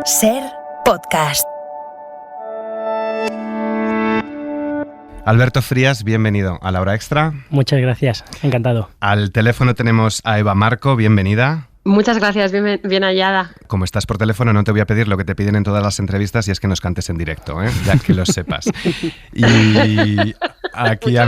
Ser Podcast. Alberto Frías, bienvenido a La Hora Extra. Muchas gracias, encantado. Al teléfono tenemos a Eva Marco, bienvenida. Muchas gracias, bien hallada. Como estás por teléfono, no te voy a pedir lo que te piden en todas las entrevistas y es que nos cantes en directo, ya que lo sepas. Y aquí a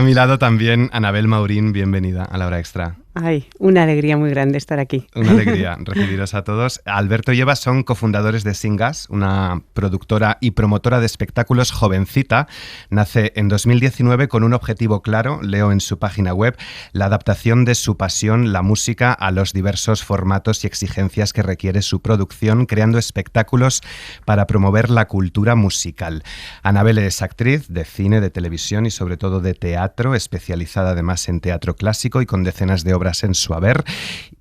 mi lado también Anabel Maurín, bienvenida a La Hora Extra. Ay, una alegría muy grande estar aquí. Una alegría recibiros a todos. Alberto y Eva son cofundadores de Singas, una productora y promotora de espectáculos jovencita. Nace en 2019 con un objetivo claro, leo en su página web, la adaptación de su pasión, la música, a los diversos formatos y exigencias que requiere su producción, creando espectáculos para promover la cultura musical. Anabel es actriz de cine, de televisión y sobre todo de teatro, especializada además en teatro clásico y con decenas de obras en su haber,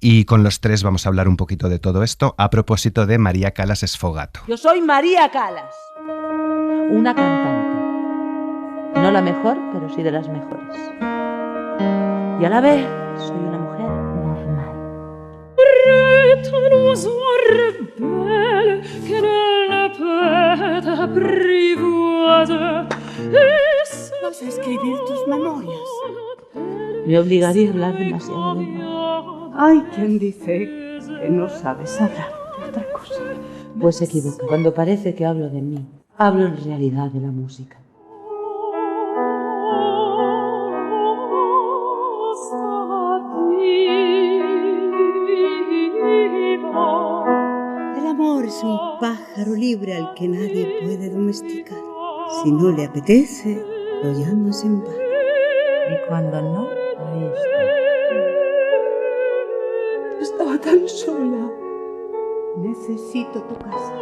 y con los tres vamos a hablar un poquito de todo esto a propósito de María Callas Sfogato. Yo soy María Callas, una cantante, no la mejor, pero sí de las mejores, y a la vez soy una mujer normal. ¿Vas a escribir tus memorias? Me obligaría a hablar demasiado de mí. Hay quien dice que no sabes hablar de otra cosa. Pues se equivoca. Cuando parece que hablo de mí, hablo en realidad de la música. El amor es un pájaro libre al que nadie puede domesticar. Si no le apetece, lo llamas en vano. Y cuando no, ahí está. Estaba tan sola. Necesito tu casa.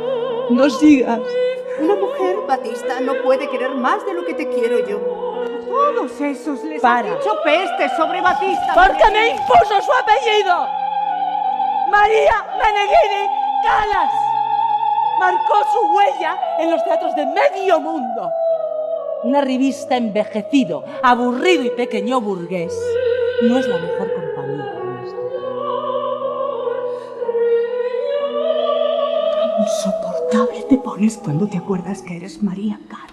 No sigas. Una mujer, Batista, no puede querer más de lo que te quiero yo. Todos esos les Para. han dicho peste sobre Batista. ¡Porque me impuso su apellido! María Meneghini Callas marcó su huella en los teatros de medio mundo. Una revista envejecido, aburrido y pequeño burgués no es la mejor compañía para esto. Insoportable te pones cuando te acuerdas que eres María Callas.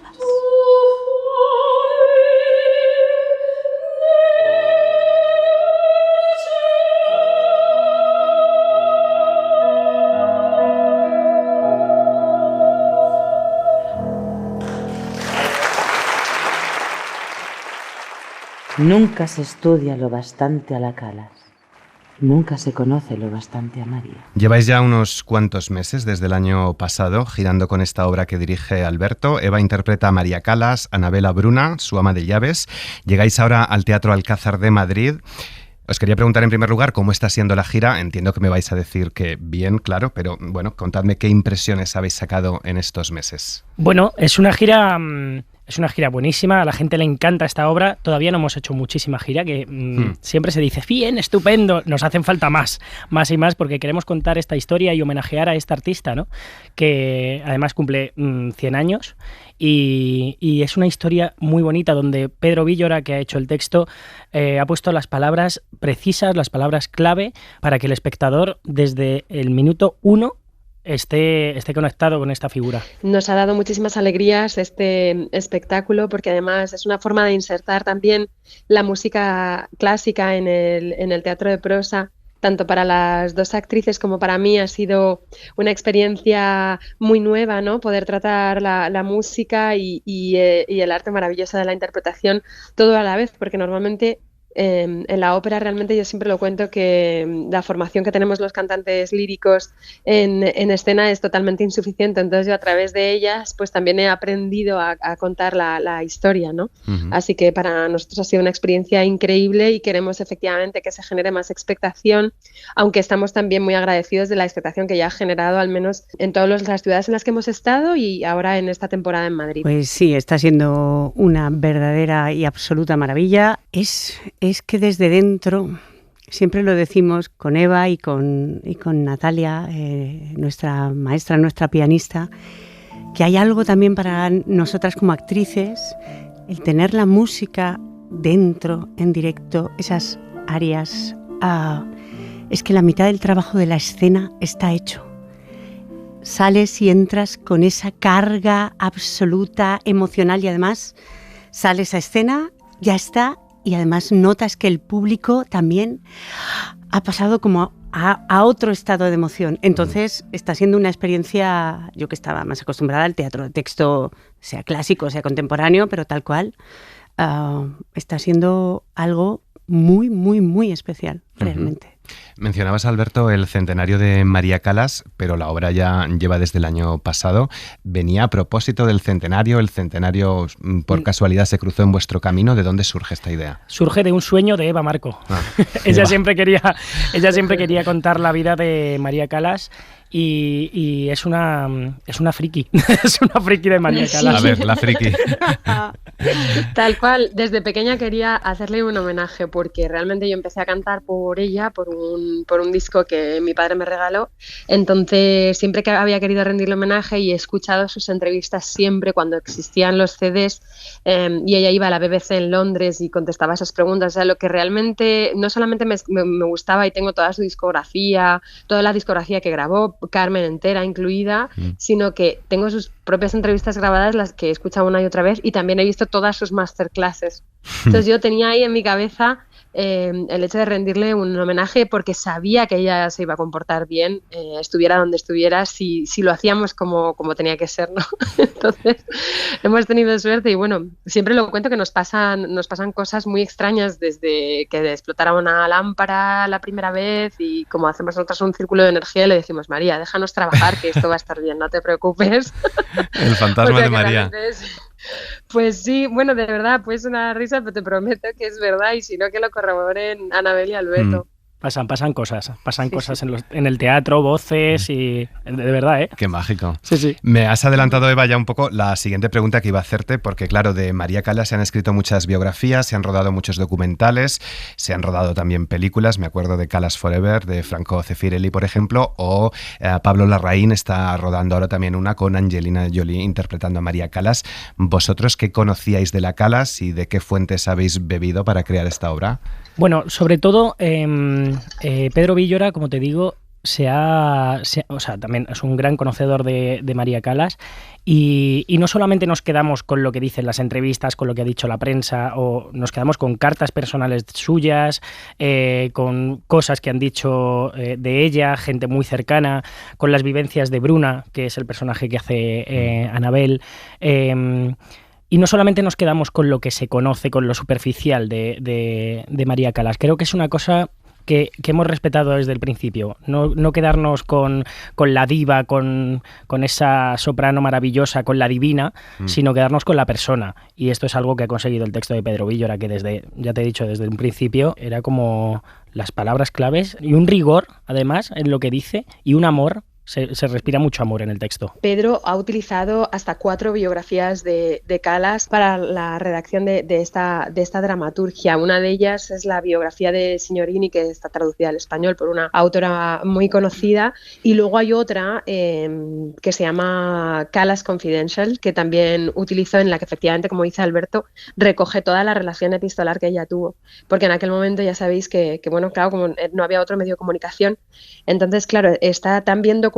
Nunca se estudia lo bastante a la Callas. Nunca se conoce lo bastante a María. Lleváis ya unos cuantos meses, desde el año pasado, girando con esta obra que dirige Alberto. Eva interpreta a María Callas, Anabel Bruna, su ama de llaves. Llegáis ahora al Teatro Alcázar de Madrid. Os quería preguntar en primer lugar cómo está siendo la gira. Entiendo que me vais a decir que bien, claro, pero bueno, contadme qué impresiones habéis sacado en estos meses. Bueno, es una gira buenísima, a la gente le encanta esta obra. Todavía no hemos hecho muchísima gira, que siempre se dice, bien, estupendo, nos hacen falta más y más, porque queremos contar esta historia y homenajear a esta artista, ¿no? Que además cumple 100 años y es una historia muy bonita donde Pedro Villora, que ha hecho el texto, ha puesto las palabras precisas, las palabras clave, para que el espectador desde el minuto 1 esté conectado con esta figura. Nos ha dado muchísimas alegrías este espectáculo, porque además es una forma de insertar también la música clásica en el teatro de prosa. Tanto para las dos actrices como para mí ha sido una experiencia muy nueva, ¿no? Poder tratar la música y el arte maravilloso de la interpretación todo a la vez, porque normalmente en la ópera realmente yo siempre lo cuento que la formación que tenemos los cantantes líricos en escena es totalmente insuficiente, entonces yo a través de ellas pues también he aprendido a contar la historia, ¿no? Uh-huh. Así que para nosotros ha sido una experiencia increíble y queremos efectivamente que se genere más expectación, aunque estamos también muy agradecidos de la expectación que ya ha generado, al menos en todas las ciudades en las que hemos estado y ahora en esta temporada en Madrid. Pues sí, está siendo una verdadera y absoluta maravilla. Es que desde dentro, siempre lo decimos con Eva y con Natalia, nuestra maestra, nuestra pianista, que hay algo también para nosotras como actrices, el tener la música dentro, en directo, esas áreas. Es que la mitad del trabajo de la escena está hecho. sales y entras con esa carga absoluta emocional y además sales a escena, ya está, y además notas que el público también ha pasado como a otro estado de emoción. Entonces está siendo una experiencia, yo que estaba más acostumbrada al teatro de texto, sea clásico, sea contemporáneo, pero tal cual, está siendo algo muy, muy, muy especial, realmente. Mencionabas, Alberto, el centenario de María Callas, pero la obra ya lleva desde el año pasado. ¿Venía a propósito del centenario? ¿El centenario por casualidad se cruzó en vuestro camino? ¿De dónde surge esta idea? Surge de un sueño de Eva Marco. Ella siempre quería contar la vida de María Callas y es una friki. Es una friki de María Callas. A ver, la friki. Tal cual, desde pequeña quería hacerle un homenaje porque realmente yo empecé a cantar por ella, por un disco que mi padre me regaló. Entonces siempre que había querido rendirle homenaje y he escuchado sus entrevistas siempre cuando existían los CDs, y ella iba a la BBC en Londres y contestaba esas preguntas. O sea, lo que realmente no solamente me gustaba, y tengo toda su discografía, toda la discografía que grabó, Carmen entera incluida, sino que tengo sus propias entrevistas grabadas, las que he escuchado una y otra vez, y también he visto todas sus masterclasses. Entonces yo tenía ahí en mi cabeza el hecho de rendirle un homenaje porque sabía que ella se iba a comportar bien, estuviera donde estuviera, si lo hacíamos como tenía que ser, ¿no? Entonces hemos tenido suerte y bueno, siempre lo cuento que nos pasan cosas muy extrañas desde que explotara una lámpara la primera vez, y como hacemos nosotros un círculo de energía, le decimos: María, déjanos trabajar, que esto va a estar bien, no te preocupes. El fantasma de María. Pues sí, bueno, de verdad, pues una risa, pero te prometo que es verdad, y si no, que lo corroboren Anabel y Alberto. Pasan cosas en el teatro, voces y... De verdad, ¿eh? Qué mágico. Sí. Me has adelantado, Eva, ya un poco la siguiente pregunta que iba a hacerte, porque claro, de María Callas se han escrito muchas biografías, se han rodado muchos documentales, se han rodado también películas. Me acuerdo de Callas Forever, de Franco Zeffirelli, por ejemplo, o Pablo Larraín está rodando ahora también una con Angelina Jolie interpretando a María Callas. ¿Vosotros qué conocíais de la Callas y de qué fuentes habéis bebido para crear esta obra? Bueno, sobre todo, Pedro Villora, como te digo, también es un gran conocedor de María Callas y no solamente nos quedamos con lo que dicen las entrevistas, con lo que ha dicho la prensa, o nos quedamos con cartas personales suyas, con cosas que han dicho de ella, gente muy cercana, con las vivencias de Bruna, que es el personaje que hace Anabel. Y no solamente nos quedamos con lo que se conoce, con lo superficial de María Callas. Creo que es una cosa que hemos respetado desde el principio. No quedarnos con la diva, con esa soprano maravillosa, con la divina, sino quedarnos con la persona. Y esto es algo que ha conseguido el texto de Pedro Villora, que ya te he dicho, desde un principio era como las palabras claves y un rigor, además, en lo que dice, y un amor. Se respira mucho amor en el texto. Pedro ha utilizado hasta 4 biografías de Callas para la redacción de esta dramaturgia. Una de ellas es la biografía de Signorini, que está traducida al español por una autora muy conocida, y luego hay otra que se llama Callas Confidential, que también utilizó, en la que efectivamente, como dice Alberto, recoge toda la relación epistolar que ella tuvo, porque en aquel momento ya sabéis que bueno, claro, como no había otro medio de comunicación, entonces claro, está también documentado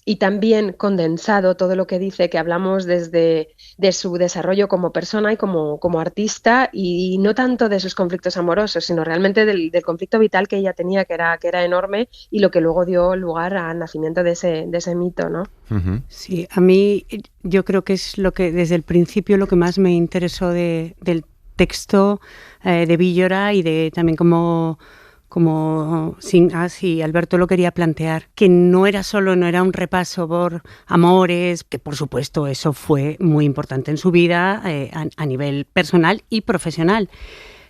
y también condensado todo lo que dice, que hablamos de su desarrollo como persona y como artista, y no tanto de sus conflictos amorosos, sino realmente del conflicto vital que ella tenía, que era enorme, y lo que luego dio lugar al nacimiento de ese mito, ¿no? Uh-huh. Sí, a mí yo creo que es lo que desde el principio lo que más me interesó del texto de Villora, y de también como sí, Alberto lo quería plantear, que no era un repaso por amores, que por supuesto eso fue muy importante en su vida a nivel personal y profesional,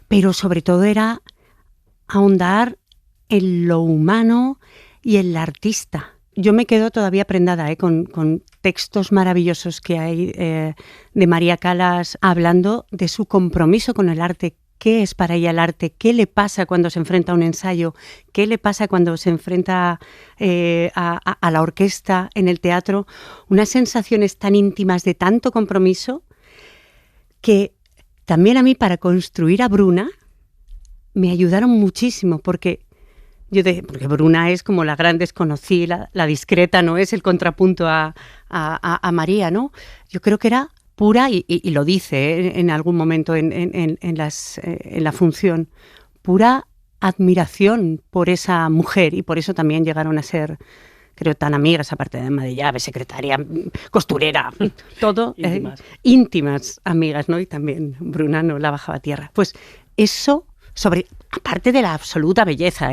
pero sobre todo era ahondar en lo humano y en la artista. Yo me quedo todavía prendada con textos maravillosos que hay de María Callas hablando de su compromiso con el arte. ¿Qué es para ella el arte? ¿Qué le pasa cuando se enfrenta a un ensayo? ¿Qué le pasa cuando se enfrenta a la orquesta en el teatro? Unas sensaciones tan íntimas de tanto compromiso que también a mí, para construir a Bruna, me ayudaron muchísimo, porque Porque Bruna es como la gran desconocida, la discreta, ¿no? Es el contrapunto a María, ¿no? Yo creo que era pura, y lo dice en algún momento en la función, pura admiración por esa mujer, y por eso también llegaron a ser, creo, tan amigas, aparte de ama de llave, secretaria, costurera, todo, íntimas amigas, ¿no? Y también Bruna no la bajaba a tierra. Pues eso, aparte de la absoluta belleza,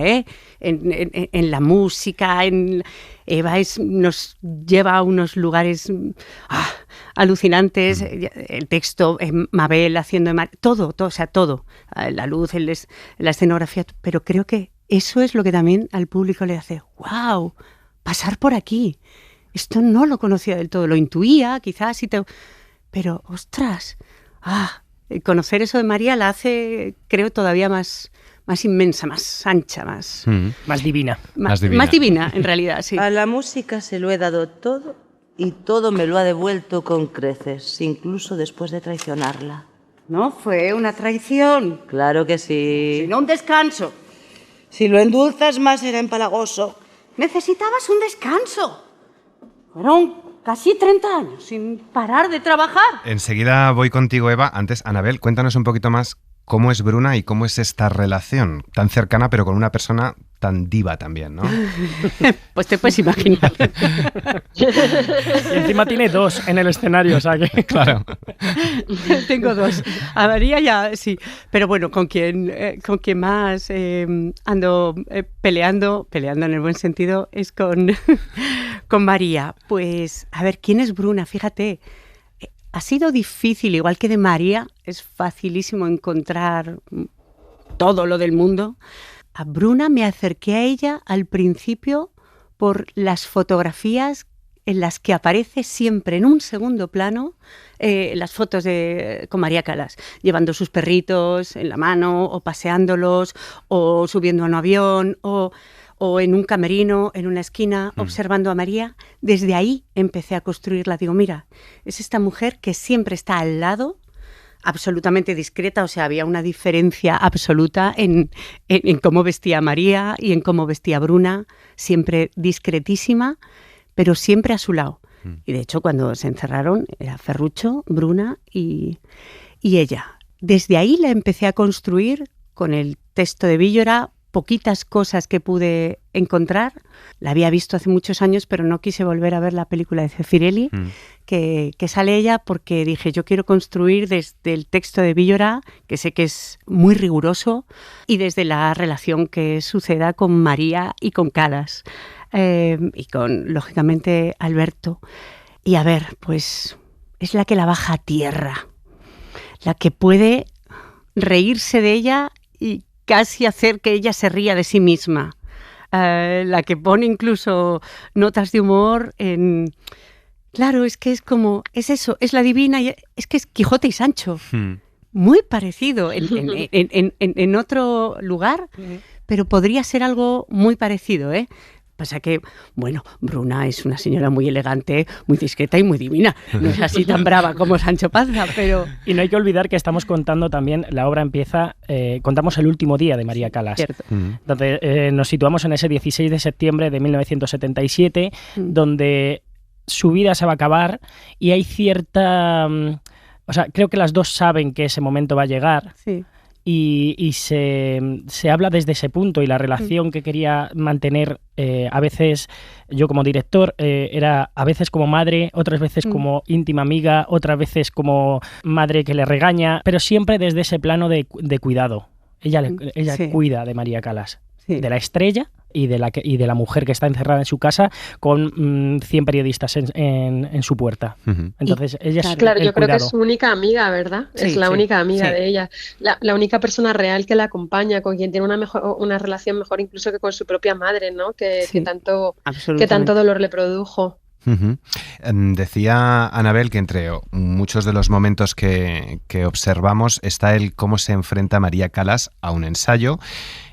en la música, Eva nos lleva a unos lugares alucinantes, el texto, Mabel haciendo todo, o sea, todo, la luz, la escenografía, pero creo que eso es lo que también al público le hace, ¡wow!, pasar por aquí. Esto no lo conocía del todo, lo intuía, quizás, pero, ostras, conocer eso de María la hace, creo, todavía más inmensa, más ancha, más divina. Más divina, en realidad, sí. A la música se lo he dado todo y todo me lo ha devuelto con creces, incluso después de traicionarla. ¿No fue una traición? Claro que sí. Sino un descanso. Si lo endulzas más será empalagoso. Necesitabas un descanso. Fueron casi 30 años sin parar de trabajar. Enseguida voy contigo, Eva. Antes, Anabel, cuéntanos un poquito más cómo es Bruna y cómo es esta relación tan cercana, pero con una persona tan diva también, ¿no? Pues te puedes imaginar. Y encima tiene 2 en el escenario, o sea que... Claro. Tengo 2. A María ya, sí. Pero bueno, con quien más ando peleando en el buen sentido, es con María. Pues, a ver, ¿quién es Bruna? Fíjate, ha sido difícil, igual que de María, es facilísimo encontrar todo lo del mundo. A Bruna me acerqué a ella al principio por las fotografías en las que aparece siempre en un segundo plano, las fotos con María Callas, llevando sus perritos en la mano, o paseándolos, o subiendo a un avión, o en un camerino, en una esquina, observando a María. Desde ahí empecé a construirla. Digo, mira, es esta mujer que siempre está al lado, absolutamente discreta, o sea, había una diferencia absoluta en cómo vestía María y en cómo vestía Bruna, siempre discretísima, pero siempre a su lado. Y de hecho, cuando se encerraron, era Ferrucho, Bruna y ella. Desde ahí la empecé a construir con el texto de Villora, poquitas cosas que pude encontrar. La había visto hace muchos años, pero no quise volver a ver la película de Zeffirelli, que sale ella, porque dije, yo quiero construir desde el texto de Villora, que sé que es muy riguroso, y desde la relación que suceda con María y con Callas, y con, lógicamente, Alberto. Y a ver, pues es la que la baja a tierra, la que puede reírse de ella y casi hacer que ella se ría de sí misma, la que pone incluso notas de humor en... Claro, es que es como, es eso, es la divina, es que es Quijote y Sancho, muy parecido en otro lugar, pero podría ser algo muy parecido, ¿eh? Pasa que, bueno, Bruna es una señora muy elegante, muy discreta y muy divina. No es así tan brava como Sancho Panza, pero... Y no hay que olvidar que estamos contando también, la obra empieza, contamos el último día de María Callas. Cierto. Donde nos situamos en ese 16 de septiembre de 1977, donde su vida se va a acabar y hay cierta... o sea, creo que las dos saben que ese momento va a llegar. Sí. Y se habla desde ese punto, y la relación que quería mantener, a veces yo como director, era a veces como madre, otras veces como íntima amiga, otras veces como madre que le regaña, pero siempre desde ese plano de cuidado. Ella cuida de María Callas, de la estrella y de la mujer que está encerrada en su casa con 100 periodistas en su puerta. Entonces, ella es claro, yo creo cuidado. que es su única amiga, ¿verdad? Sí, es la única amiga sí. de ella. La única persona real que la acompaña, con quien tiene una relación mejor incluso que con su propia madre, ¿no? Que tanto dolor le produjo. Decía Anabel que entre muchos de los momentos que observamos está el cómo se enfrenta María Calas a un ensayo.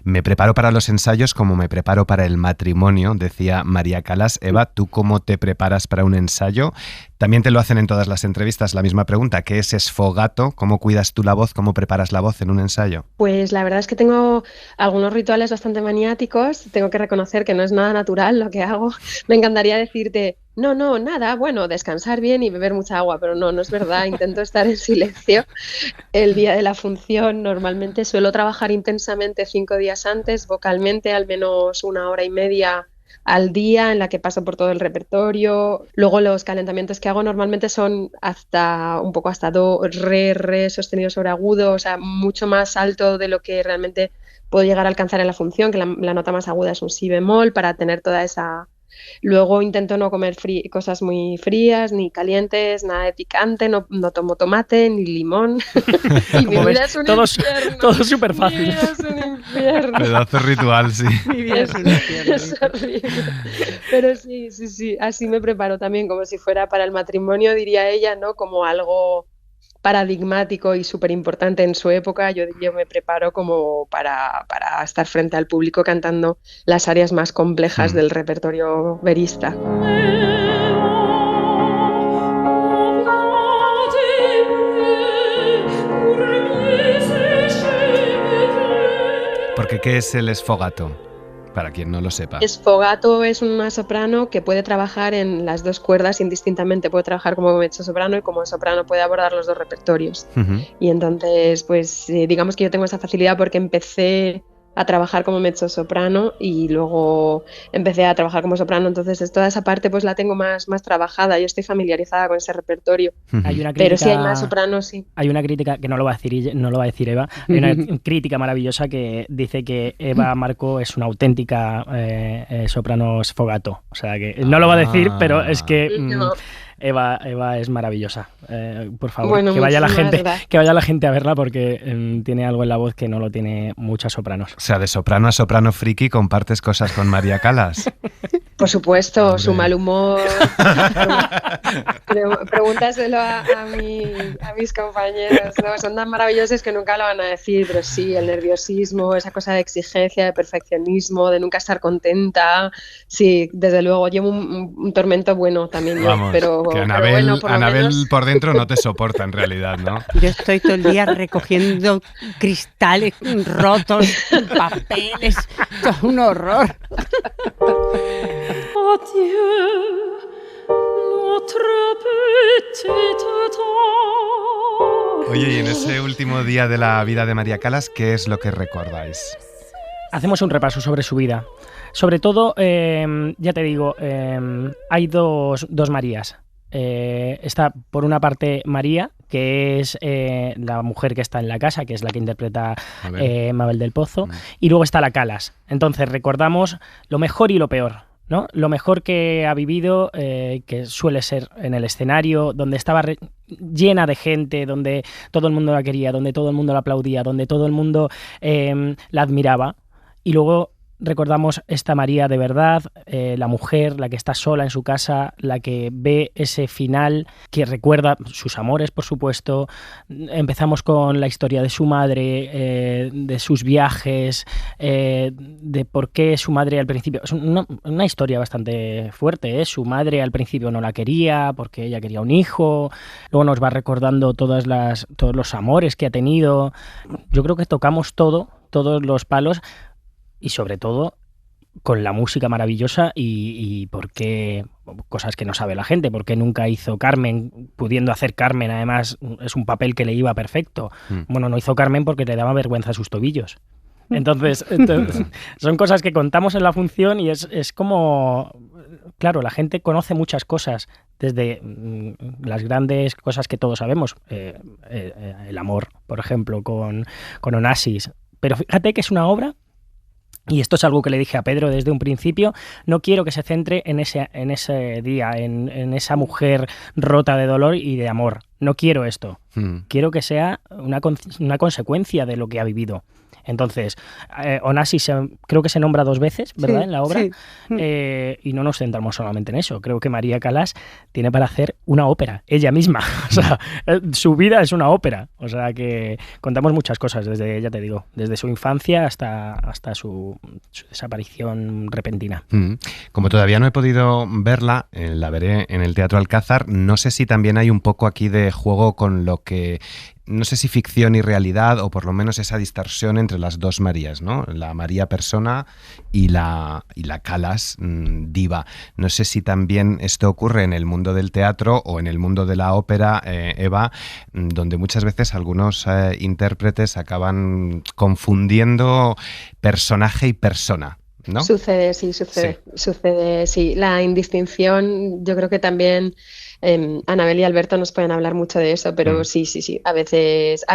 Me preparo para los ensayos como me preparo para el matrimonio, decía María Calas. Eva, ¿tú cómo te preparas para un ensayo? También te lo hacen en todas las entrevistas la misma pregunta, ¿qué es sfogato? ¿Cómo cuidas tú la voz? ¿Cómo preparas la voz en un ensayo? Pues la verdad es que tengo algunos rituales bastante maniáticos, tengo que reconocer que no es nada natural lo que hago. Me encantaría decirte, no, nada, bueno, descansar bien y beber mucha agua, pero no es verdad, intento estar en silencio. El día de la función normalmente suelo trabajar intensamente 5 días antes, vocalmente al menos 1 hora y media al día, en la que paso por todo el repertorio. Luego los calentamientos que hago normalmente son hasta do, re sostenido sobre agudo, o sea, mucho más alto de lo que realmente puedo llegar a alcanzar en la función, que la nota más aguda es un si bemol, para tener toda esa... Luego intento no comer cosas muy frías, ni calientes, nada de picante, no tomo tomate, ni limón. Y mi vida es un infierno. Todo súper fácil. Mi vida es un infierno. Pedazo ritual, sí. Mi vida es un infierno. Es horrible. Pero sí, así me preparo también, como si fuera para el matrimonio, diría ella, ¿no? Como algo paradigmático y súper importante en su época. Yo me preparo como para estar frente al público cantando las áreas más complejas del repertorio verista. Porque ¿qué es el sfogato? Para quien no lo sepa. Sfogato es una soprano que puede trabajar en las 2 cuerdas indistintamente, puede trabajar como mezzosoprano y como soprano puede abordar los 2 repertorios. Y entonces, pues digamos que yo tengo esa facilidad porque empecé a trabajar como mezzosoprano y luego empecé a trabajar como soprano, entonces toda esa parte pues la tengo más trabajada, yo estoy familiarizada con ese repertorio. Hay una crítica, pero si hay más sopranos, sí. Hay una crítica que no lo va a decir Eva, hay una crítica maravillosa que dice que Eva Marco es una auténtica soprano sfogato, o sea que no lo va a decir, pero es que Eva es maravillosa. Por favor, bueno, que vaya la gente a verla porque tiene algo en la voz que no lo tiene muchas sopranos. O sea, de soprano a soprano friki compartes cosas con María Calas. Por supuesto, hombre. Su mal humor. Pregúntaselo a mis compañeros. No, son tan maravillosos que nunca lo van a decir, pero sí, el nerviosismo, esa cosa de exigencia, de perfeccionismo, de nunca estar contenta. Sí, desde luego, llevo un tormento bueno también yo. Vamos, pero que Anabel por dentro no te soporta en realidad, ¿no? Yo estoy todo el día recogiendo cristales rotos, papeles, todo un horror. Oye, y en ese último día de la vida de María Calas, ¿qué es lo que recordáis? Hacemos un repaso sobre su vida. Sobre todo, ya te digo, hay dos Marías. Está por una parte María, que es la mujer que está en la casa, que es la que interpreta Mabel del Pozo, y luego está la Calas. Entonces recordamos lo mejor y lo peor, ¿no? Lo mejor que ha vivido, que suele ser en el escenario, donde estaba llena de gente, donde todo el mundo la quería, donde todo el mundo la aplaudía, donde todo el mundo la admiraba. Y luego recordamos esta María de verdad, la mujer, la que está sola en su casa, la que ve ese final, que recuerda sus amores, por supuesto. Empezamos con la historia de su madre, de sus viajes, de por qué su madre al principio... Es una historia bastante fuerte, ¿eh? Su madre al principio no la quería porque ella quería un hijo. Luego nos va recordando todos los amores que ha tenido. Yo creo que tocamos todos los palos. Y sobre todo con la música maravillosa y por qué cosas que no sabe la gente, porque nunca hizo Carmen, pudiendo hacer Carmen, además es un papel que le iba perfecto. Bueno, no hizo Carmen porque le daba vergüenza a sus tobillos. Entonces son cosas que contamos en la función y es como... Claro, la gente conoce muchas cosas, desde las grandes cosas que todos sabemos, el amor, por ejemplo, con Onassis. Pero fíjate que es una obra. Y esto es algo que le dije a Pedro desde un principio, no quiero que se centre en ese día, en esa mujer rota de dolor y de amor. No quiero esto. Quiero que sea una consecuencia de lo que ha vivido. Entonces, Onassis creo que se nombra 2 veces, ¿verdad?, en la obra. Sí. Y no nos centramos solamente en eso. Creo que María Callas tiene para hacer una ópera, ella misma. O sea, su vida es una ópera. O sea, que contamos muchas cosas desde, ya te digo, desde su infancia hasta su desaparición repentina. Como todavía no he podido verla, la veré en el Teatro Alcázar. No sé si también hay un poco aquí de juego con lo que... No sé si ficción y realidad, o por lo menos esa distorsión entre las dos Marías, ¿no? La María persona y la Callas diva. No sé si también esto ocurre en el mundo del teatro o en el mundo de la ópera, Eva, donde muchas veces algunos intérpretes acaban confundiendo personaje y persona, ¿no? Sucede, sí. La indistinción, yo creo que también Anabel y Alberto nos pueden hablar mucho de eso, pero sí. A veces,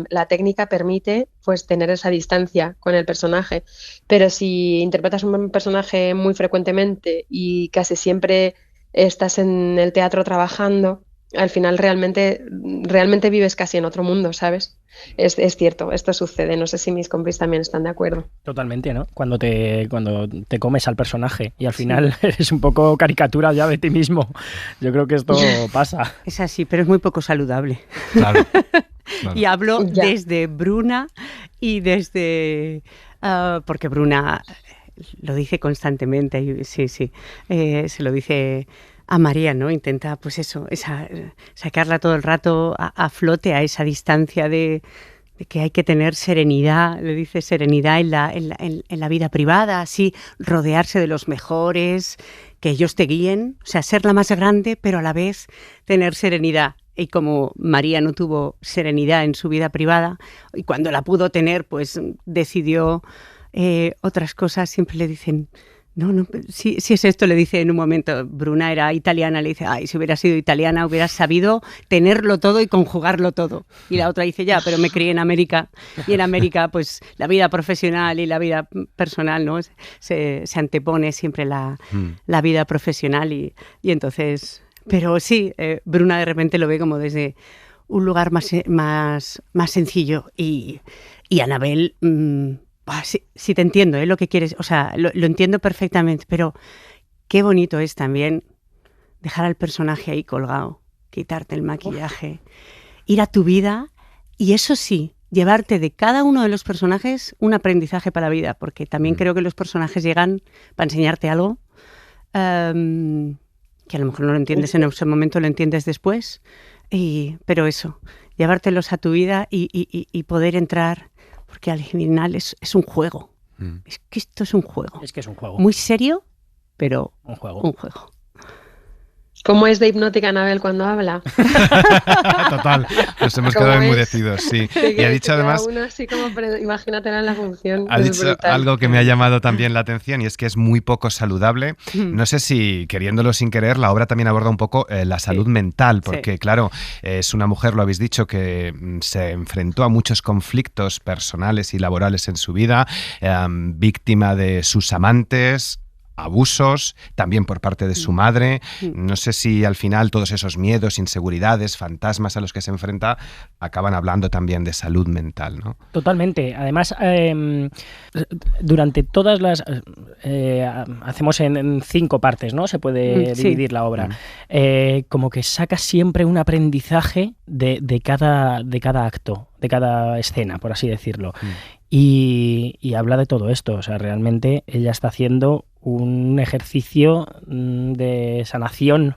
la técnica permite pues tener esa distancia con el personaje, pero si interpretas un personaje muy frecuentemente y casi siempre estás en el teatro trabajando, al final realmente vives casi en otro mundo, ¿sabes? Es cierto, esto sucede. No sé si mis compis también están de acuerdo. Totalmente, ¿no? Cuando te comes al personaje y al final eres un poco caricatura ya de ti mismo. Yo creo que esto pasa. Es así, pero es muy poco saludable. Claro. Y hablo desde Bruna y desde... porque Bruna lo dice constantemente, se lo dice a María, ¿no? Intenta, pues eso, sacarla todo el rato a flote, a esa distancia de que hay que tener serenidad, le dice serenidad en la vida privada, así, rodearse de los mejores, que ellos te guíen, o sea, ser la más grande, pero a la vez tener serenidad. Y como María no tuvo serenidad en su vida privada, y cuando la pudo tener, pues decidió otras cosas, siempre le dicen... No, si es esto, le dice en un momento, Bruna era italiana, le dice, ay, si hubieras sido italiana hubieras sabido tenerlo todo y conjugarlo todo. Y la otra dice, ya, pero me crié en América, y en América pues la vida profesional y la vida personal, ¿no? Se antepone siempre la vida profesional y entonces... Pero sí, Bruna de repente lo ve como desde un lugar más sencillo y Anabel... Sí te entiendo, lo que quieres, o sea, lo entiendo perfectamente, pero qué bonito es también dejar al personaje ahí colgado, quitarte el maquillaje, ir a tu vida y eso sí, llevarte de cada uno de los personajes un aprendizaje para la vida, porque también creo que los personajes llegan para enseñarte algo que a lo mejor no lo entiendes en ese momento, lo entiendes después, pero eso, llevártelos a tu vida y poder entrar... Porque al final es un juego. Es que esto es un juego. Es que es un juego. Muy serio, pero un juego. ¿Cómo es de hipnótica Anabel cuando habla? Total, nos hemos quedado enmudecidos, sí. Y ha dicho además... Uno así como, imagínatela en la función. Ha dicho algo que me ha llamado también la atención y es que es muy poco saludable. No sé si, queriéndolo sin querer, la obra también aborda un poco la salud mental, porque claro, es una mujer, lo habéis dicho, que se enfrentó a muchos conflictos personales y laborales en su vida, víctima de sus amantes, abusos, también por parte de su madre. No sé si al final todos esos miedos, inseguridades, fantasmas a los que se enfrenta acaban hablando también de salud mental, ¿no? Totalmente. Además, durante todas las... hacemos en 5 partes, ¿no? Se puede dividir la obra. Como que saca siempre un aprendizaje de cada acto, de cada escena, por así decirlo. Y habla de todo esto. O sea, realmente ella está haciendo un ejercicio de sanación,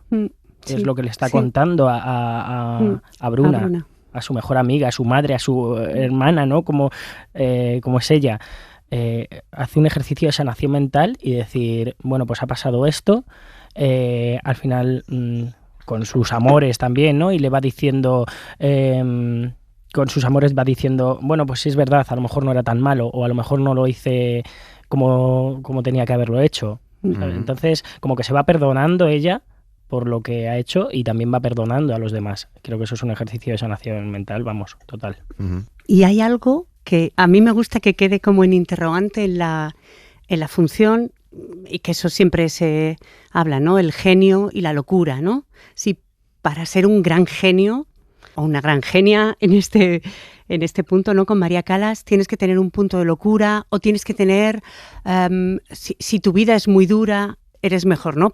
es lo que le está contando a Bruna, a su mejor amiga, a su madre, a su hermana, ¿no? Como es ella. Hace un ejercicio de sanación mental y decir, bueno, pues ha pasado esto, al final con sus amores también, ¿no? Y le va diciendo... con sus amores va diciendo, bueno, pues sí es verdad, a lo mejor no era tan malo, o a lo mejor no lo hice como tenía que haberlo hecho. Entonces, como que se va perdonando ella por lo que ha hecho y también va perdonando a los demás. Creo que eso es un ejercicio de sanación mental, vamos, total. Y hay algo que a mí me gusta que quede como en interrogante en la función, y que eso siempre se habla, ¿no? El genio y la locura, ¿no? Si para ser un gran genio o una gran genia en en este punto, ¿no? Con María Callas, tienes que tener un punto de locura o tienes que tener, si tu vida es muy dura, eres mejor, ¿no?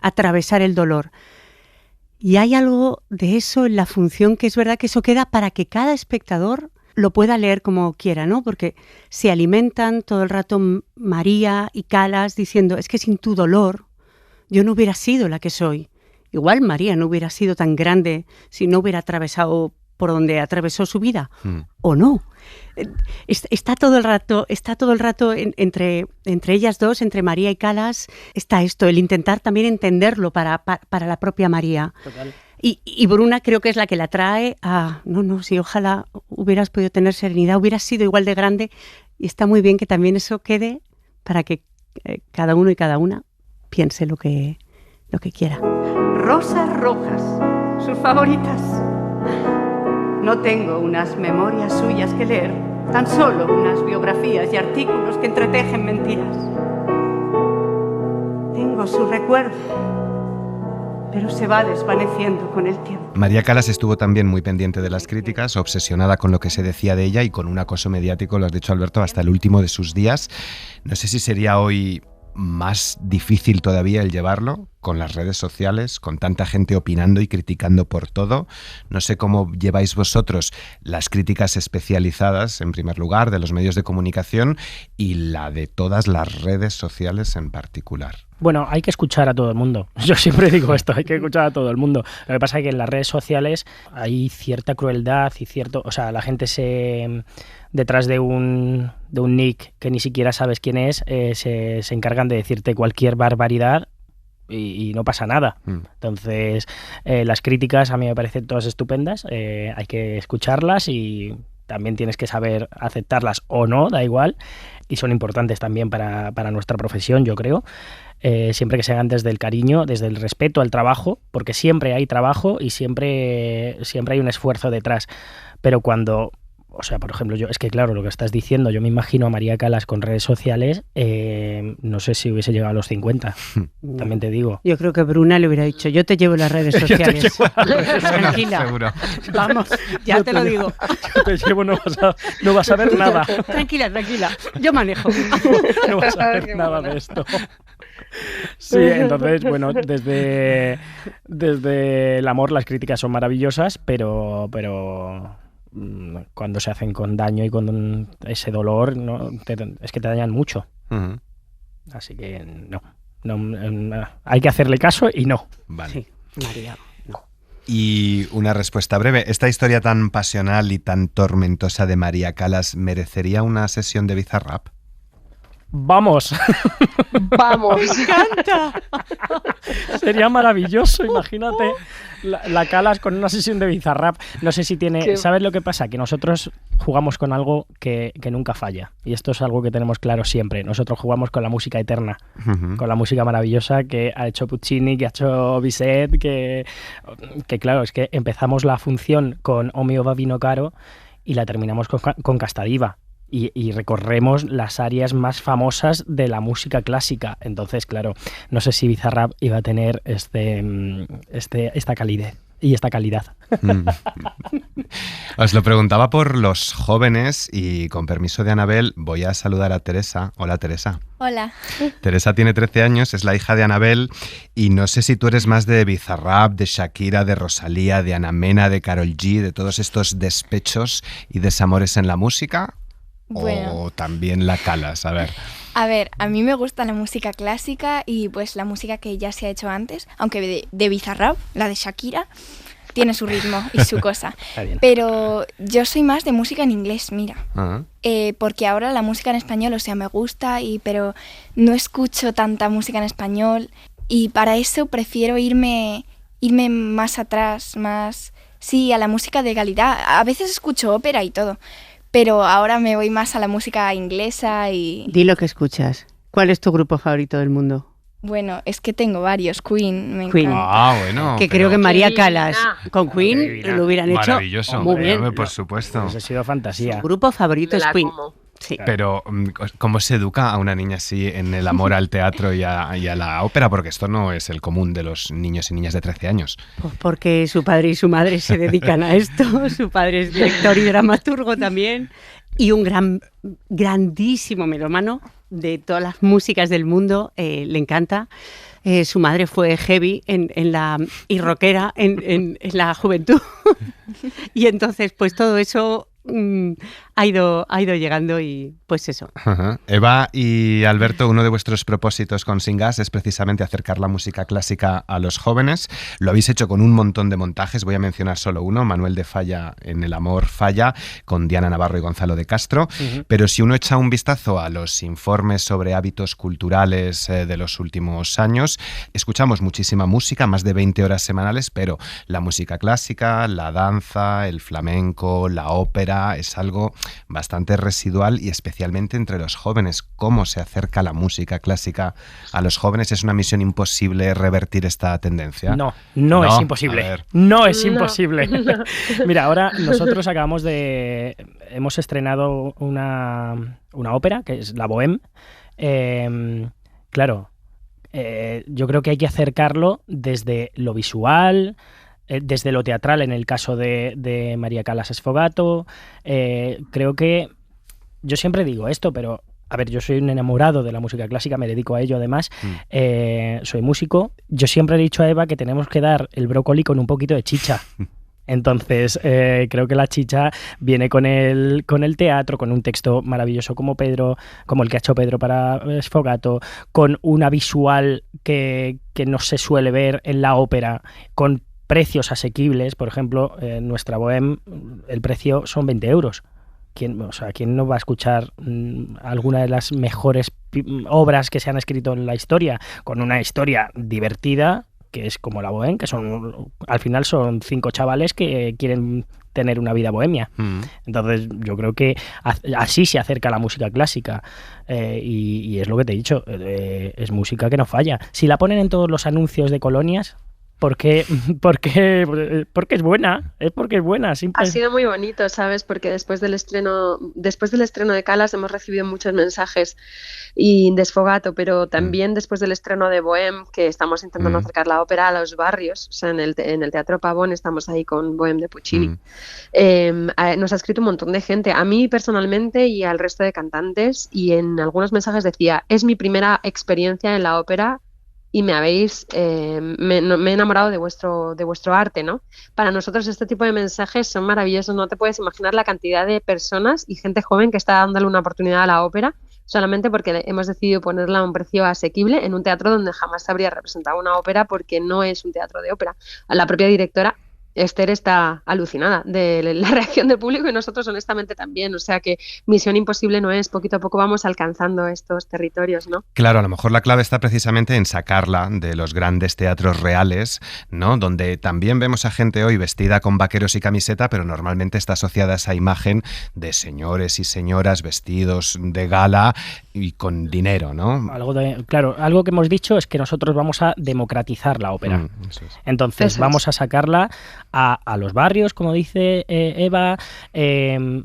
Atravesar el dolor. Y hay algo de eso en la función que es verdad que eso queda para que cada espectador lo pueda leer como quiera, ¿no? Porque se alimentan todo el rato María y Callas diciendo, es que sin tu dolor yo no hubiera sido la que soy. Igual María no hubiera sido tan grande si no hubiera atravesado por donde atravesó su vida, o no. Está todo el rato entre ellas dos, entre María y Callas, está esto, el intentar también entenderlo para la propia María. Total. Y Bruna creo que es la que la trae a, sí, ojalá hubieras podido tener serenidad, hubieras sido igual de grande, y está muy bien que también eso quede para que cada uno y cada una piense lo que quiera. Rosas rojas, sus favoritas. No tengo unas memorias suyas que leer, tan solo unas biografías y artículos que entretejen mentiras. Tengo su recuerdo, pero se va desvaneciendo con el tiempo. María Callas estuvo también muy pendiente de las críticas, obsesionada con lo que se decía de ella y con un acoso mediático, lo has dicho, Alberto, hasta el último de sus días. No sé si sería hoy más difícil todavía el llevarlo con las redes sociales, con tanta gente opinando y criticando por todo. No sé cómo lleváis vosotros las críticas especializadas, en primer lugar, de los medios de comunicación y la de todas las redes sociales en particular. Bueno, hay que escuchar a todo el mundo. Yo siempre digo esto, hay que escuchar a todo el mundo. Lo que pasa es que en las redes sociales hay cierta crueldad y la gente detrás de un nick que ni siquiera sabes quién es, se encargan de decirte cualquier barbaridad y no pasa nada. Entonces, las críticas a mí me parecen todas estupendas, hay que escucharlas y también tienes que saber aceptarlas o no, da igual, y son importantes también para nuestra profesión, yo creo. Siempre que se hagan desde el cariño, desde el respeto al trabajo, porque siempre hay trabajo y siempre hay un esfuerzo detrás. Pero cuando, por ejemplo, es que claro, lo que estás diciendo, yo me imagino a María Callas con redes sociales, no sé si hubiese llegado a los 50, también te digo. Yo creo que Bruna le hubiera dicho, yo te llevo las redes sociales. Tranquila, seguro. Vamos, ya te lo digo. Yo te llevo, no vas a ver nada. Tranquila, yo manejo. No vas a ver nada de esto. Sí, entonces, bueno, desde el amor las críticas son maravillosas, pero cuando se hacen con daño y con ese dolor, es que te dañan mucho. Uh-huh. Así que no, hay que hacerle caso y no. Vale. Sí, María. No. Y una respuesta breve. ¿Esta historia tan pasional y tan tormentosa de María Callas merecería una sesión de Bizarrap? ¡Vamos! ¡Vamos! ¡Me encanta! Sería maravilloso, imagínate la Callas con una sesión de Bizarrap. No sé si tiene... ¿Sabes lo que pasa? Que nosotros jugamos con algo que nunca falla. Y esto es algo que tenemos claro siempre. Nosotros jugamos con la música eterna, con la música maravillosa que ha hecho Puccini, que ha hecho Bizet, que claro, es que empezamos la función con O mio va vino caro y la terminamos con Casta Diva. Y recorremos las áreas más famosas de la música clásica. Entonces, claro, no sé si Bizarrap iba a tener esta calidez y esta calidad. Os lo preguntaba por los jóvenes y, con permiso de Anabel, voy a saludar a Teresa. Hola, Teresa. Hola. Teresa tiene 13 años, es la hija de Anabel y no sé si tú eres más de Bizarrap, de Shakira, de Rosalía, de Ana Mena, de Karol G, de todos estos despechos y desamores en la música. Bueno. O también la Callas, a ver. A ver, a mí me gusta la música clásica y pues la música que ya se ha hecho antes, aunque de Bizarrap, la de Shakira, tiene su ritmo y su cosa. Pero yo soy más de música en inglés, mira. Porque ahora la música en español, me gusta, pero no escucho tanta música en español y para eso prefiero irme más atrás, sí, a la música de calidad. A veces escucho ópera y todo. Pero ahora me voy más a la música inglesa y... Di lo que escuchas. ¿Cuál es tu grupo favorito del mundo? Bueno, es que tengo varios. Queen, me encanta. Ah, bueno. Que creo que María Callas con Queen lo hubieran hecho maravilloso. muy bien. Por supuesto. Eso ha sido fantasía. Su grupo favorito es Queen. Sí. Pero ¿cómo se educa a una niña así en el amor al teatro y a la ópera? Porque esto no es el común de los niños y niñas de 13 años. Pues porque su padre y su madre se dedican a esto. Su padre es director y dramaturgo también. Y un grandísimo melómano de todas las músicas del mundo. Le encanta. Su madre fue heavy y rockera en la juventud. Y entonces, pues todo eso ha ido llegando y pues eso. Uh-huh. Eva y Alberto, uno de vuestros propósitos con Singás es precisamente acercar la música clásica a los jóvenes. Lo habéis hecho con un montón de montajes, voy a mencionar solo uno, Manuel de Falla en El amor falla, con Diana Navarro y Gonzalo de Castro. Uh-huh. Pero si uno echa un vistazo a los informes sobre hábitos culturales de los últimos años, escuchamos muchísima música, más de 20 horas semanales, pero la música clásica, la danza, el flamenco, la ópera, es algo bastante residual y especialmente entre los jóvenes. ¿Cómo se acerca la música clásica a los jóvenes? ¿Es una misión imposible revertir esta tendencia? No es imposible. No es imposible. Mira, ahora nosotros hemos estrenado una ópera, que es La Bohème. Claro, yo creo que hay que acercarlo desde lo visual, desde lo teatral en el caso de María Callas Sfogato. Creo que yo siempre digo esto, pero a ver, yo soy un enamorado de la música clásica, me dedico a ello además, soy músico. Yo siempre he dicho a Eva que tenemos que dar el brócoli con un poquito de chicha. Entonces, creo que la chicha viene con el teatro, con un texto maravilloso como el que ha hecho Pedro para Sfogato, con una visual que no se suele ver en la ópera, con precios asequibles. Por ejemplo, en nuestra Bohème el precio son 20 euros. ¿Quién no va a escuchar alguna de las mejores obras que se han escrito en la historia, con una historia divertida, que es como la Bohème, que al final son 5 chavales que quieren tener una vida bohemia? Entonces yo creo que así se acerca la música clásica, y es lo que te he dicho, es música que no falla. Si la ponen en todos los anuncios de colonias, porque es buena, porque es buena. Ha sido muy bonito, ¿sabes? Porque después del estreno de Callas hemos recibido muchos mensajes y de Sfogato, pero también después del estreno de Bohème, que estamos intentando acercar la ópera a los barrios. O sea, en el Teatro Pavón estamos ahí con Bohème de Puccini. Nos ha escrito un montón de gente, a mí personalmente y al resto de cantantes, y en algunos mensajes decía: es mi primera experiencia en la ópera y me he enamorado de vuestro arte, ¿no? Para nosotros este tipo de mensajes son maravillosos. No te puedes imaginar la cantidad de personas y gente joven que está dándole una oportunidad a la ópera solamente porque hemos decidido ponerla a un precio asequible en un teatro donde jamás se habría representado una ópera, porque no es un teatro de ópera. La propia directora Esther está alucinada de la reacción del público y nosotros honestamente también. O sea que misión imposible no es, poquito a poco vamos alcanzando estos territorios, ¿no? Claro, a lo mejor la clave está precisamente en sacarla de los grandes teatros reales, ¿no? Donde también vemos a gente hoy vestida con vaqueros y camiseta, pero normalmente está asociada a esa imagen de señores y señoras vestidos de gala y con dinero, ¿no? Algo que hemos dicho es que nosotros vamos a democratizar la ópera. Entonces vamos a sacarla a los barrios, como dice Eva,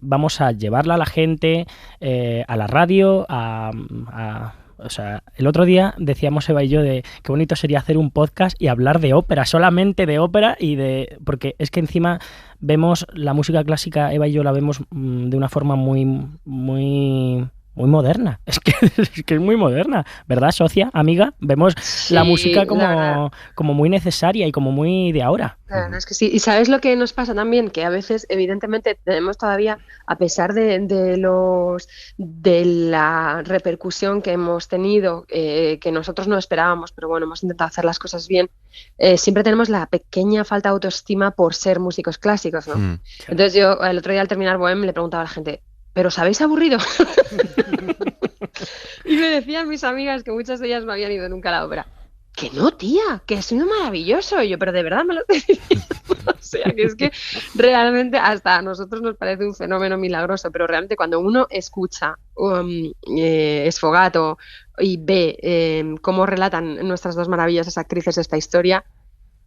vamos a llevarla a la gente, a la radio, o sea, el otro día decíamos Eva y yo de qué bonito sería hacer un podcast y hablar de ópera, solamente de ópera, porque es que encima vemos la música clásica, Eva y yo la vemos de una forma muy, muy, muy moderna. Es que es muy moderna, ¿verdad, socia, amiga? Vemos la música como muy necesaria y como muy de ahora. La verdad es que sí. Y ¿sabes lo que nos pasa también? Que a veces, evidentemente, tenemos todavía, a pesar de la repercusión que hemos tenido, que nosotros no esperábamos, pero bueno, hemos intentado hacer las cosas bien, siempre tenemos la pequeña falta de autoestima por ser músicos clásicos, ¿no? Entonces yo, el otro día al terminar Bohème, le preguntaba a la gente: ¿pero os habéis aburrido? Y me decían mis amigas, que muchas de ellas no habían ido nunca a la ópera, que no, tía, que ha sido maravilloso. Y yo, pero de verdad me lo estoy diciendo. O sea, que es que realmente hasta a nosotros nos parece un fenómeno milagroso, pero realmente cuando uno escucha Sfogato y ve cómo relatan nuestras dos maravillosas actrices esta historia,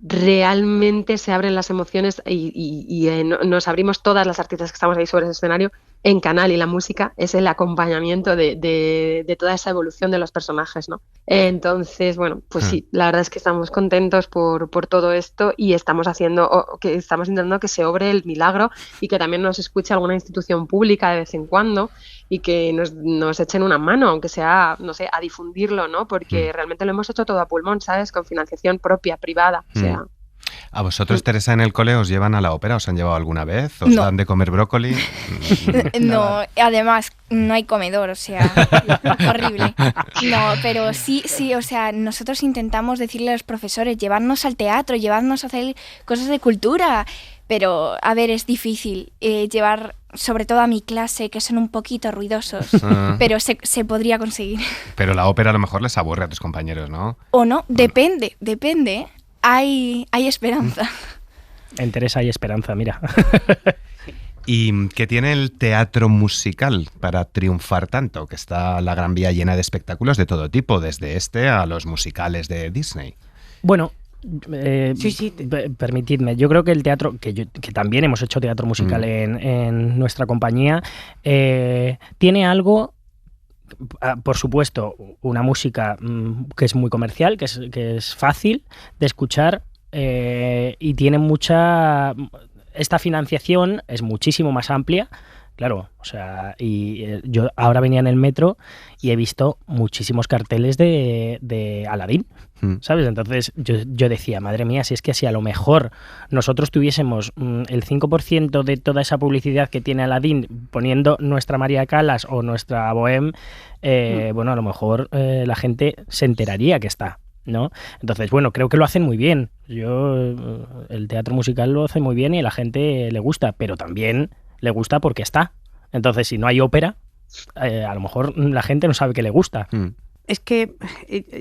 realmente se abren las emociones y nos abrimos todas las artistas que estamos ahí sobre ese escenario en canal, y la música es el acompañamiento de toda esa evolución de los personajes, ¿no? Entonces, bueno, pues sí, la verdad es que estamos contentos por todo esto y estamos intentando que se obre el milagro y que también nos escuche alguna institución pública de vez en cuando y que nos echen una mano, aunque sea, no sé, a difundirlo, ¿no? Porque realmente lo hemos hecho todo a pulmón, ¿sabes? Con financiación propia, privada, o sea... ¿A vosotros, Teresa, en el cole os llevan a la ópera? ¿Os han llevado alguna vez? ¿Os dan de comer brócoli? No, además no hay comedor, o sea, horrible. No, pero sí, o sea, nosotros intentamos decirle a los profesores, llevarnos al teatro, llevarnos a hacer cosas de cultura, pero, a ver, es difícil llevar, sobre todo a mi clase, que son un poquito ruidosos, pero se podría conseguir. Pero la ópera a lo mejor les aburre a tus compañeros, ¿no? O no, depende. Hay esperanza. En Teresa hay esperanza, mira. ¿Y qué tiene el teatro musical para triunfar tanto? Que está la Gran Vía llena de espectáculos de todo tipo, desde este a los musicales de Disney. Bueno, permitidme, yo creo que el teatro, que también hemos hecho teatro musical en nuestra compañía, tiene algo... Por supuesto, una música que es muy comercial, que es fácil de escuchar y tiene mucha... Esta financiación es muchísimo más amplia, claro, o sea, y yo ahora venía en el metro y he visto muchísimos carteles de Aladdin, ¿sabes? Entonces yo decía, madre mía, si es que si a lo mejor nosotros tuviésemos el 5% de toda esa publicidad que tiene Aladdin poniendo nuestra María Callas o nuestra Bohème, bueno, a lo mejor la gente se enteraría que está, ¿no? Entonces, bueno, creo que lo hacen muy bien. El teatro musical lo hace muy bien y a la gente le gusta, pero también le gusta porque está. Entonces, si no hay ópera, a lo mejor la gente no sabe que le gusta. Es que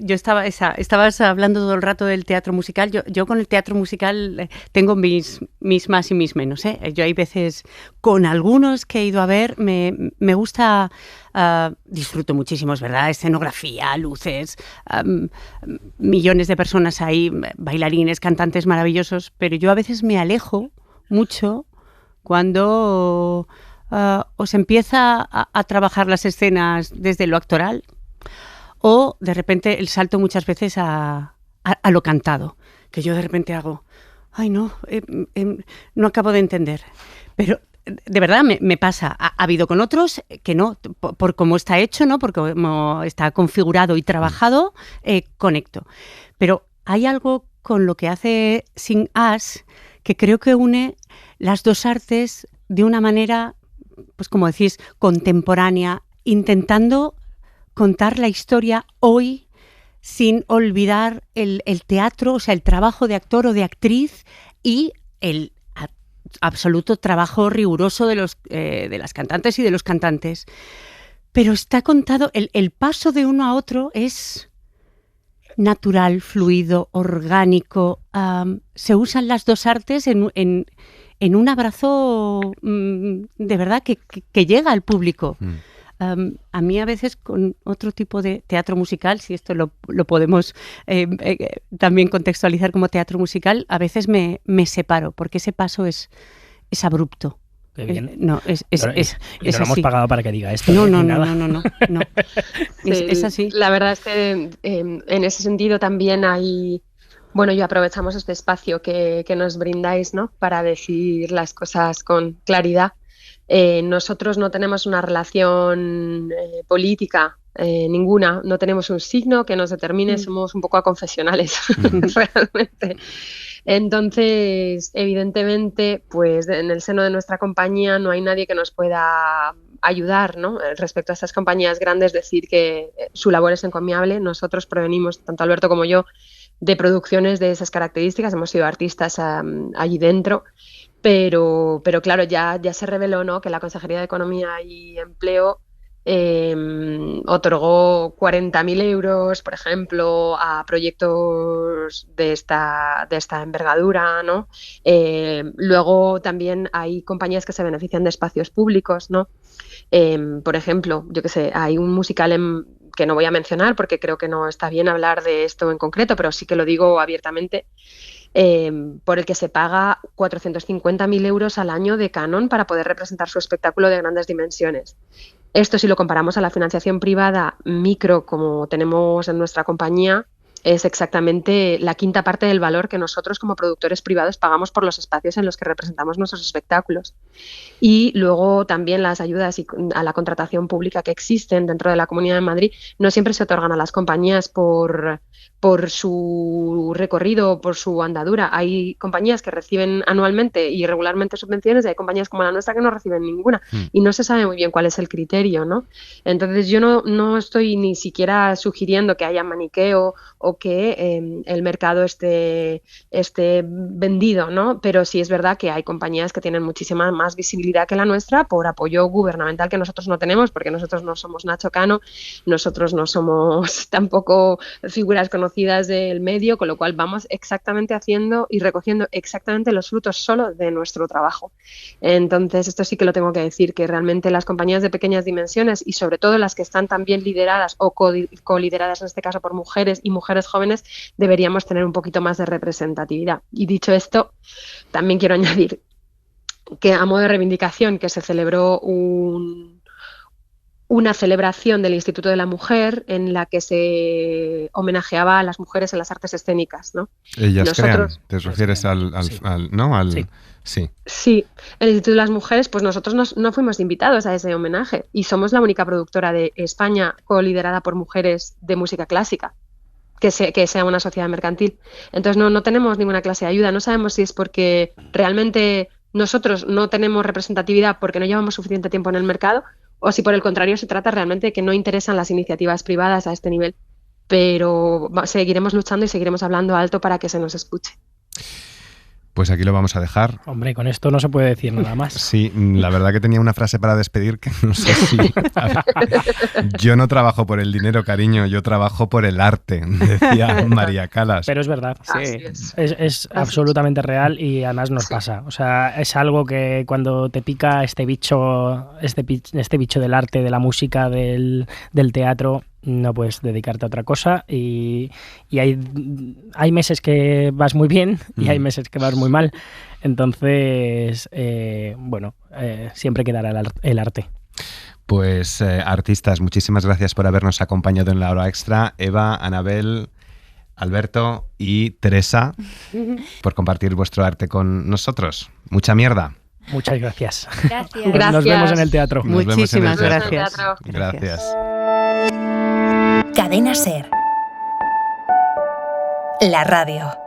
yo estabas hablando todo el rato del teatro musical. Yo con el teatro musical tengo mis más y mis menos, ¿eh? Yo hay veces, con algunos que he ido a ver, me gusta, disfruto muchísimo, es verdad, escenografía, luces, millones de personas ahí, bailarines, cantantes maravillosos, pero yo a veces me alejo mucho cuando os empieza a trabajar las escenas desde lo actoral, o de repente el salto muchas veces a lo cantado, que yo de repente hago, ay no, no acabo de entender. Pero de verdad me pasa, ha habido con otros que no, por cómo está hecho, ¿no? Por cómo está configurado y trabajado, conecto. Pero hay algo con lo que hace Sing Us que creo que une las dos artes de una manera, pues como decís, contemporánea, intentando contar la historia hoy sin olvidar el teatro, o sea, el trabajo de actor o de actriz y el absoluto trabajo riguroso de las cantantes y de los cantantes. Pero está contado, el paso de uno a otro es natural, fluido, orgánico. Se usan las dos artes en un abrazo de verdad que llega al público. A mí a veces con otro tipo de teatro musical, si esto lo podemos también contextualizar como teatro musical, a veces me separo, porque ese paso es abrupto. Qué bien. No, es no lo hemos pagado para que diga esto. No. Sí, es así. La verdad es que en ese sentido también hay... Bueno, y aprovechamos este espacio que nos brindáis, ¿no? Para decir las cosas con claridad. Nosotros no tenemos una relación política ninguna, no tenemos un signo que nos determine, somos un poco aconfesionales realmente. Entonces, evidentemente, pues en el seno de nuestra compañía no hay nadie que nos pueda ayudar, ¿no? Respecto a estas compañías grandes, decir que su labor es encomiable. Nosotros provenimos, tanto Alberto como yo, de producciones de esas características, hemos sido artistas allí dentro. Pero claro, ya se reveló, ¿no?, que la Consejería de Economía y Empleo otorgó 40.000 euros, por ejemplo, a proyectos de esta envergadura, ¿no? Luego también hay compañías que se benefician de espacios públicos, ¿no? Por ejemplo, yo qué sé, hay un musical que no voy a mencionar porque creo que no está bien hablar de esto en concreto, pero sí que lo digo abiertamente, por el que se paga 450.000 euros al año de canon para poder representar su espectáculo de grandes dimensiones. Esto, si lo comparamos a la financiación privada micro como tenemos en nuestra compañía, es exactamente la quinta parte del valor que nosotros como productores privados pagamos por los espacios en los que representamos nuestros espectáculos. Y luego también las ayudas a la contratación pública que existen dentro de la Comunidad de Madrid no siempre se otorgan a las compañías por su recorrido o por su andadura. Hay compañías que reciben anualmente y regularmente subvenciones y hay compañías como la nuestra que no reciben ninguna y no se sabe muy bien cuál es el criterio, ¿no? Entonces yo no estoy ni siquiera sugiriendo que haya maniqueo o que el mercado esté vendido, ¿no? Pero sí es verdad que hay compañías que tienen muchísima más visibilidad que la nuestra por apoyo gubernamental que nosotros no tenemos, porque nosotros no somos Nacho Cano, nosotros no somos tampoco figuras conocidas del medio, con lo cual vamos exactamente haciendo y recogiendo exactamente los frutos solo de nuestro trabajo. Entonces, esto sí que lo tengo que decir, que realmente las compañías de pequeñas dimensiones y sobre todo las que están también lideradas o colideradas en este caso por mujeres y mujeres jóvenes, deberíamos tener un poquito más de representatividad. Y dicho esto, también quiero añadir que a modo de reivindicación que se celebró una celebración del Instituto de la Mujer en la que se homenajeaba a las mujeres en las artes escénicas, ¿no? Ellas crean, ¿te refieres ¿no? Sí. Sí, el Instituto de las Mujeres, pues nosotros no fuimos invitados a ese homenaje y somos la única productora de España coliderada por mujeres de música clásica que sea una sociedad mercantil. Entonces no tenemos ninguna clase de ayuda, no sabemos si es porque realmente nosotros no tenemos representatividad porque no llevamos suficiente tiempo en el mercado o si por el contrario se trata realmente de que no interesan las iniciativas privadas a este nivel, pero seguiremos luchando y seguiremos hablando alto para que se nos escuche. Pues aquí lo vamos a dejar. Hombre, con esto no se puede decir nada más. Sí, la verdad que tenía una frase para despedir que no sé si... Yo no trabajo por el dinero, cariño, yo trabajo por el arte, decía María Calas. Pero es verdad, sí. Es absolutamente real y además nos pasa. O sea, es algo que cuando te pica este bicho del arte, de la música, del teatro, no puedes dedicarte a otra cosa y hay meses que vas muy bien y hay meses que vas muy mal. Entonces, siempre quedará el arte. Pues artistas, muchísimas gracias por habernos acompañado en la hora extra. Eva, Anabel, Alberto y Teresa, por compartir vuestro arte con nosotros. Mucha mierda. Muchas gracias. Gracias. Nos vemos en el teatro. Muchísimas gracias. Gracias. Cadena SER. La radio.